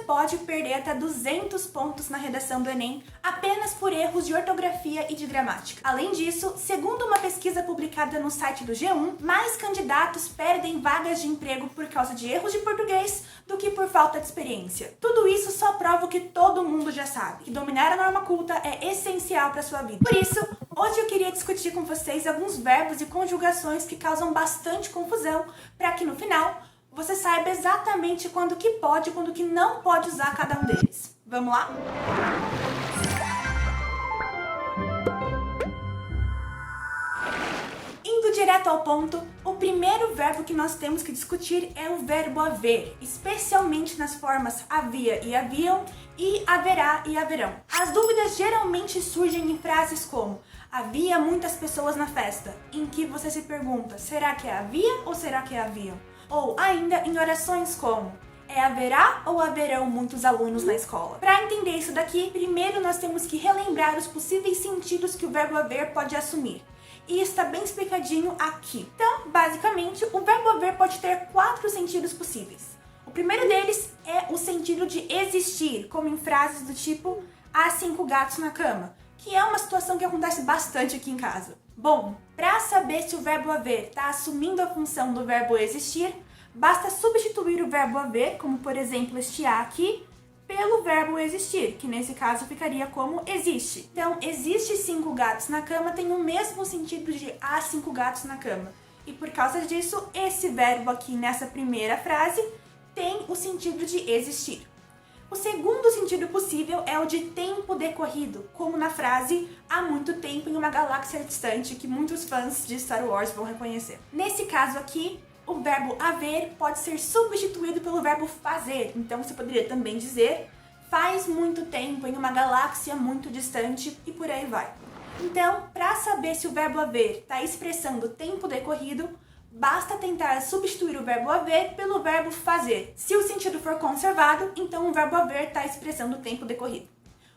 pode perder até 200 pontos na redação do Enem apenas por erros de ortografia e de gramática. Além disso, segundo uma pesquisa publicada no site do G1, mais candidatos perdem vagas de emprego por causa de erros de português do que por falta de experiência. Tudo isso só prova o que todo mundo já sabe, que dominar a norma culta é essencial para sua vida. Por isso, hoje eu queria discutir com vocês alguns verbos e conjugações que causam bastante confusão, para que no final você saiba exatamente quando que pode e quando que não pode usar cada um deles. Vamos lá? Indo direto ao ponto, o primeiro verbo que nós temos que discutir é o verbo haver, especialmente nas formas havia e haviam e haverá e haverão. As dúvidas geralmente surgem em frases como havia muitas pessoas na festa, em que você se pergunta, será que é havia ou será que é haviam? Ou ainda em orações como haverá ou haverão muitos alunos na escola? Para entender isso daqui, primeiro nós temos que relembrar os possíveis sentidos que o verbo haver pode assumir. E está bem explicadinho aqui. Então, basicamente, o verbo haver pode ter 4 sentidos possíveis. O primeiro deles é o sentido de existir, como em frases do tipo há 5 gatos na cama, que é uma situação que acontece bastante aqui em casa. Bom, para saber se o verbo haver está assumindo a função do verbo existir, basta substituir o verbo haver, como por exemplo este há aqui, pelo verbo existir, que nesse caso ficaria como existe. Então, existe 5 gatos na cama tem o mesmo sentido de há 5 gatos na cama. E por causa disso, esse verbo aqui nessa primeira frase tem o sentido de existir. O segundo sentido possível é o de tempo decorrido, como na frase há muito tempo em uma galáxia distante, que muitos fãs de Star Wars vão reconhecer. Nesse caso aqui, o verbo haver pode ser substituído pelo verbo fazer, então você poderia também dizer faz muito tempo em uma galáxia muito distante e por aí vai. Então, para saber se o verbo haver está expressando tempo decorrido, basta tentar substituir o verbo haver pelo verbo fazer. Se o sentido for conservado, então o verbo haver está expressando o tempo decorrido.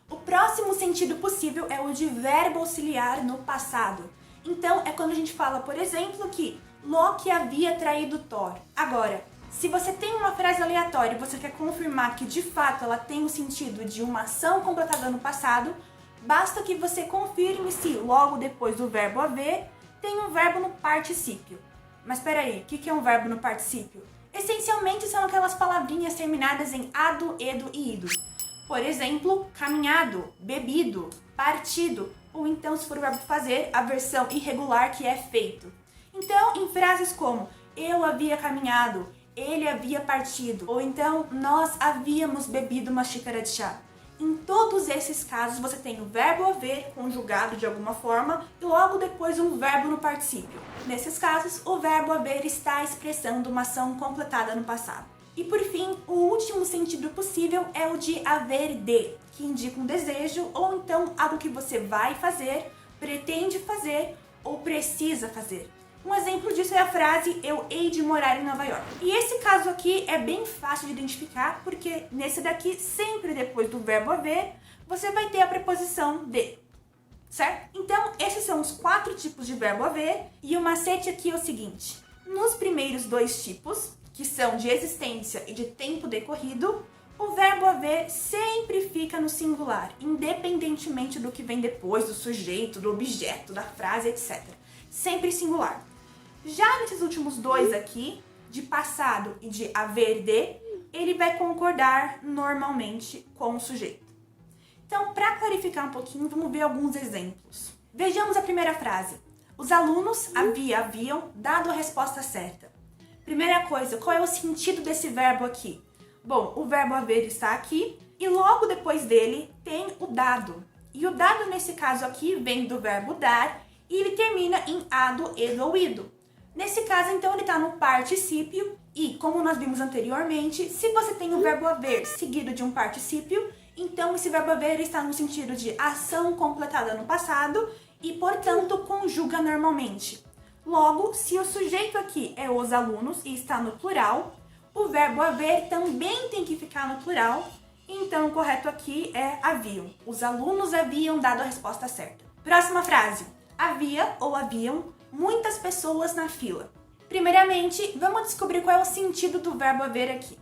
O próximo sentido possível é o de verbo auxiliar no passado. Então, é quando a gente fala, por exemplo, que Loki havia traído Thor. Agora, se você tem uma frase aleatória e você quer confirmar que de fato ela tem o sentido de uma ação completada no passado, basta que você confirme se logo depois do verbo haver tem um verbo no particípio. Mas peraí, o que é um verbo no particípio? Essencialmente são aquelas palavrinhas terminadas em ado, edo e ido. Por exemplo, caminhado, bebido, partido, ou então se for o verbo fazer, a versão irregular que é feito. Então, em frases como eu havia caminhado, ele havia partido, ou então nós havíamos bebido uma xícara de chá. Em todos esses casos, você tem o verbo haver conjugado de alguma forma e logo depois um verbo no particípio. Nesses casos, o verbo haver está expressando uma ação completada no passado. E por fim, o último sentido possível é o de haver de, que indica um desejo ou então algo que você vai fazer, pretende fazer ou precisa fazer. Um exemplo disso é a frase eu hei de morar em Nova York. E esse caso aqui é bem fácil de identificar, porque nesse daqui, sempre depois do verbo haver, você vai ter a preposição de, certo? Então, esses são os 4 tipos de verbo haver, e o macete aqui é o seguinte. Nos primeiros 2 tipos, que são de existência e de tempo decorrido, o verbo haver sempre fica no singular, independentemente do que vem depois, do sujeito, do objeto, da frase, etc. Sempre singular. Já nesses últimos 2 aqui, de passado e de haver de, ele vai concordar normalmente com o sujeito. Então, para clarificar um pouquinho, vamos ver alguns exemplos. Vejamos a primeira frase. Os alunos haviam dado a resposta certa. Primeira coisa, qual é o sentido desse verbo aqui? Bom, o verbo haver está aqui e logo depois dele tem o dado. E o dado nesse caso aqui vem do verbo dar e ele termina em ado, edo ou ido. Nesse caso, então, ele está no particípio e, como nós vimos anteriormente, se você tem o verbo haver seguido de um particípio, então esse verbo haver está no sentido de ação completada no passado e, portanto, conjuga normalmente. Logo, se o sujeito aqui é os alunos e está no plural, o verbo haver também tem que ficar no plural, então o correto aqui é haviam. Os alunos haviam dado a resposta certa. Próxima frase. Havia ou haviam muitas pessoas na fila. Primeiramente, vamos descobrir qual é o sentido do verbo haver aqui.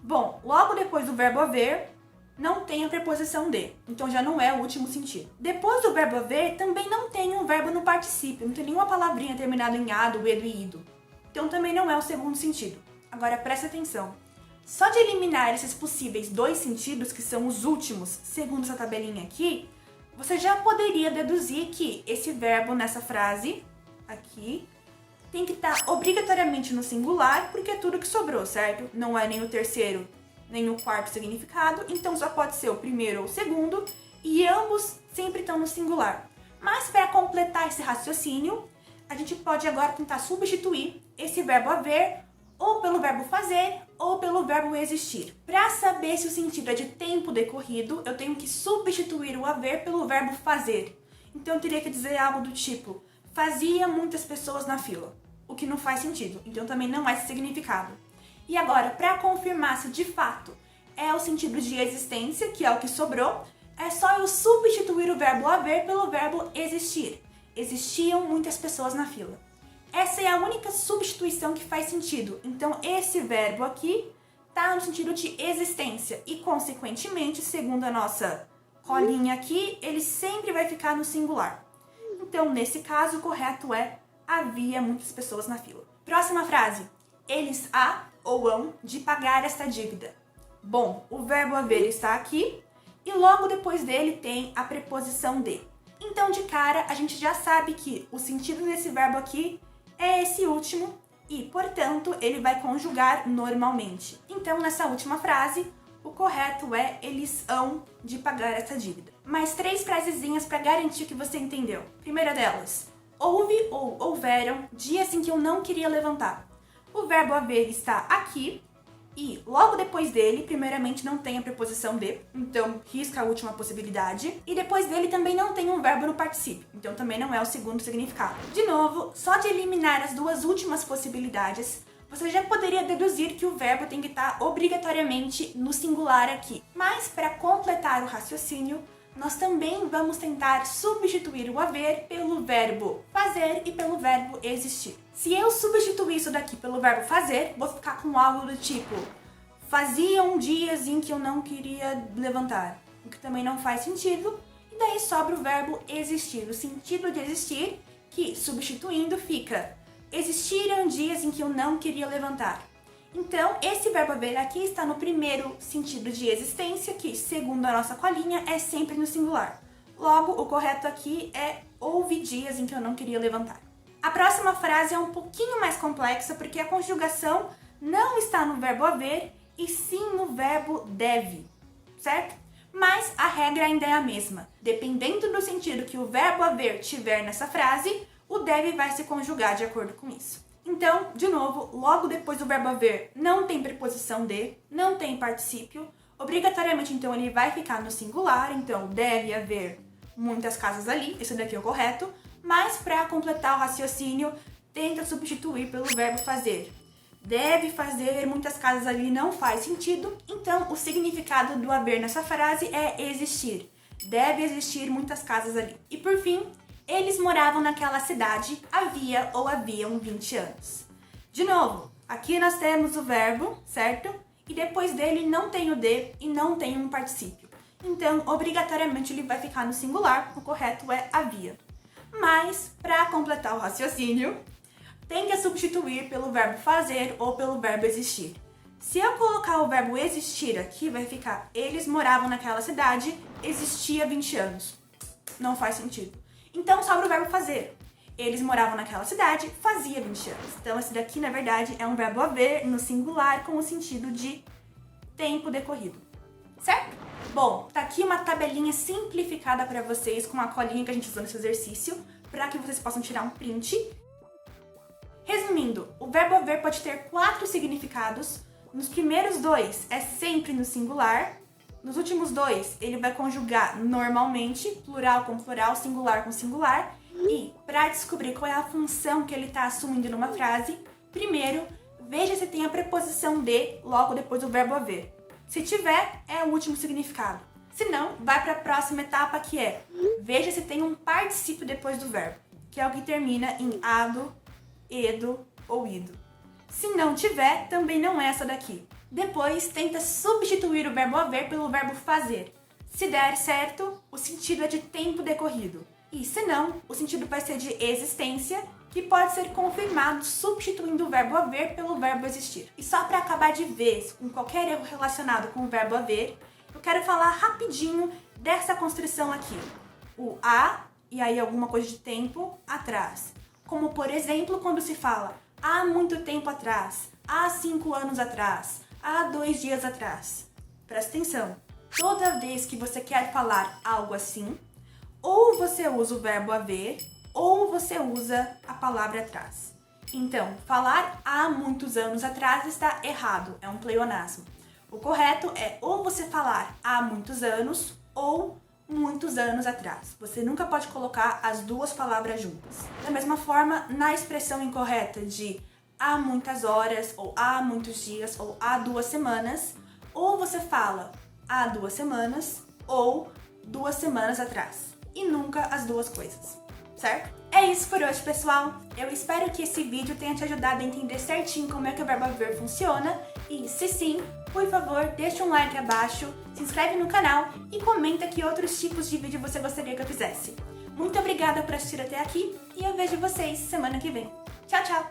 Bom, logo depois do verbo haver, não tem a preposição de, então já não é o último sentido. Depois do verbo haver, também não tem um verbo no particípio, não tem nenhuma palavrinha terminada em ado, edo e ido. Então também não é o segundo sentido. Agora presta atenção. Só de eliminar esses possíveis dois sentidos, que são os últimos, segundo essa tabelinha aqui, você já poderia deduzir que esse verbo nessa frase, aqui, tem que estar obrigatoriamente no singular, porque é tudo que sobrou, certo? Não é nem o terceiro, nem o quarto significado, então só pode ser o primeiro ou o segundo, e ambos sempre estão no singular. Mas para completar esse raciocínio, a gente pode agora tentar substituir esse verbo haver ou pelo verbo fazer ou pelo verbo existir. Para saber se o sentido é de tempo decorrido, eu tenho que substituir o haver pelo verbo fazer. Então eu teria que dizer algo do tipo: fazia muitas pessoas na fila, o que não faz sentido, então também não é esse significado. E agora, para confirmar se de fato é o sentido de existência, que é o que sobrou, é só eu substituir o verbo haver pelo verbo existir. Existiam muitas pessoas na fila. Essa é a única substituição que faz sentido. Então, esse verbo aqui está no sentido de existência e, consequentemente, segundo a nossa colinha aqui, ele sempre vai ficar no singular. Então, nesse caso, o correto é havia muitas pessoas na fila. Próxima frase. Eles há ou hão de pagar esta dívida. Bom, o verbo haver está aqui e logo depois dele tem a preposição de. Então, de cara, a gente já sabe que o sentido desse verbo aqui é esse último e, portanto, ele vai conjugar normalmente. Então, nessa última frase, o correto é eles hão de pagar essa dívida. Mais 3 frasezinhas para garantir que você entendeu. Primeira delas, houve ou houveram dias em que eu não queria levantar. O verbo haver está aqui e logo depois dele, primeiramente, não tem a preposição de, então risca a última possibilidade. E depois dele também não tem um verbo no particípio, então também não é o segundo significado. De novo, só de eliminar as duas últimas possibilidades, você já poderia deduzir que o verbo tem que estar obrigatoriamente no singular aqui. Mas para completar o raciocínio, nós também vamos tentar substituir o haver pelo verbo fazer e pelo verbo existir. Se eu substituir isso daqui pelo verbo fazer, vou ficar com algo do tipo: faziam dias em que eu não queria levantar, o que também não faz sentido. E daí sobra o verbo existir, o sentido de existir, que substituindo fica: existiram dias em que eu não queria levantar. Então, esse verbo haver aqui está no primeiro sentido de existência, que, segundo a nossa colinha, é sempre no singular. Logo, o correto aqui é houve dias em que eu não queria levantar. A próxima frase é um pouquinho mais complexa, porque a conjugação não está no verbo haver, e sim no verbo deve, certo? Mas a regra ainda é a mesma. Dependendo do sentido que o verbo haver tiver nessa frase, o deve vai se conjugar de acordo com isso. Então, de novo, logo depois do verbo haver não tem preposição de, não tem particípio. Obrigatoriamente, então, ele vai ficar no singular. Então, deve haver muitas casas ali. Esse daqui é o correto. Mas, para completar o raciocínio, tenta substituir pelo verbo fazer. Deve fazer muitas casas ali não faz sentido. Então, o significado do haver nessa frase é existir. Deve existir muitas casas ali. E, por fim, eles moravam naquela cidade havia ou haviam 20 anos. De novo, aqui nós temos o verbo, certo? E depois dele não tem o de e não tem um particípio. Então, obrigatoriamente, ele vai ficar no singular, o correto é havia. Mas, para completar o raciocínio, tem que substituir pelo verbo fazer ou pelo verbo existir. Se eu colocar o verbo existir aqui, vai ficar eles moravam naquela cidade, existia 20 anos. Não faz sentido. Então, sobra o verbo fazer. Eles moravam naquela cidade, fazia 20 anos. Então, esse daqui, na verdade, é um verbo haver no singular com o sentido de tempo decorrido. Certo? Bom, tá aqui uma tabelinha simplificada para vocês com a colinha que a gente usou nesse exercício, para que vocês possam tirar um print. Resumindo, o verbo haver pode ter 4 significados. Nos primeiros 2 é sempre no singular. Nos últimos 2, ele vai conjugar normalmente, plural com plural, singular com singular. E, para descobrir qual é a função que ele está assumindo numa frase, primeiro, veja se tem a preposição de logo depois do verbo haver. Se tiver, é o último significado. Se não, vai para a próxima etapa, que é veja se tem um particípio depois do verbo, que é o que termina em ado, edo ou ido. Se não tiver, também não é essa daqui. Depois, tenta substituir o verbo haver pelo verbo fazer. Se der certo, o sentido é de tempo decorrido. E se não, o sentido vai ser de existência, que pode ser confirmado substituindo o verbo haver pelo verbo existir. E só para acabar de vez com qualquer erro relacionado com o verbo haver, eu quero falar rapidinho dessa construção aqui. O há e aí alguma coisa de tempo atrás. Como, por exemplo, quando se fala há muito tempo atrás, há 5 anos atrás, há 2 dias atrás. Presta atenção. Toda vez que você quer falar algo assim, ou você usa o verbo haver, ou você usa a palavra atrás. Então, falar há muitos anos atrás está errado, é um pleonasmo. O correto é ou você falar há muitos anos, ou muitos anos atrás. Você nunca pode colocar as duas palavras juntas. Da mesma forma, na expressão incorreta de há muitas horas, ou há muitos dias, ou há 2 semanas, ou você fala há 2 semanas, ou 2 semanas atrás. E nunca as duas coisas, certo? É isso por hoje, pessoal. Eu espero que esse vídeo tenha te ajudado a entender certinho como é que o verbo haver funciona. E se sim, por favor, deixa um like abaixo, se inscreve no canal e comenta que outros tipos de vídeo você gostaria que eu fizesse. Muito obrigada por assistir até aqui e eu vejo vocês semana que vem. Tchau, tchau!